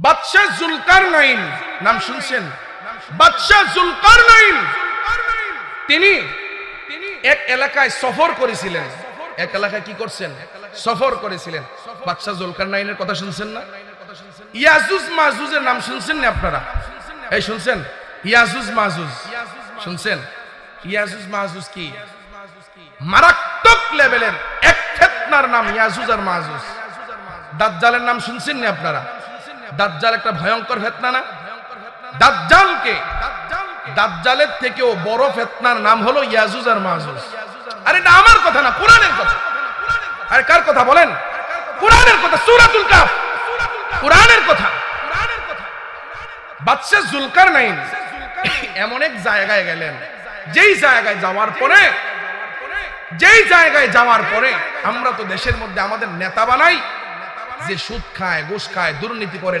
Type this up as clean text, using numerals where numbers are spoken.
বাদশাহ জুলকারনাইন নাম শুনছেন? বাদশাহ জুলকারনাইন তিনি এক এলাকায় সফর করেছিলেন। এক এলাকায় কি করছেন? সফর করেছিলেন। বাদশাহ জুলকারনাইনের কথা শুনছেন না? ইয়াজুজ মাজুজের নাম শুনছেন না আপনারা? এই শুনছেন? ইয়াজুজ মাজুজ শুনছেন? ইয়াজুজ মাজুজ কি মারাত্মক লেভেলের এক ফিতনার নাম ইয়াজুজ আর মাজুজ। দাজ্জালের নাম শুনছেন না আপনারা? দাজ্জাল একটা ভয়ঙ্কর ফিতনা না? দাজ্জালের থেকেও বড় ফিতনার নাম হলো ইয়াজুজ আর মাজুজ। আরে এটা আমার কথা না, কোরআনের কথা। আরে কার কথা বলেন? কোরআনের কথা, সূরাতুল কাহফ, কোরআনের কথা। বাদশা জুলকারনাইন এমন এক জায়গায় গেলেন, যেই জায়গায় যাওয়ার পরে আমরা তো দেশের মধ্যে আমাদের নেতা বানাই যে সুদ খায়, ঘুষ খায়, দুর্নীতি করে,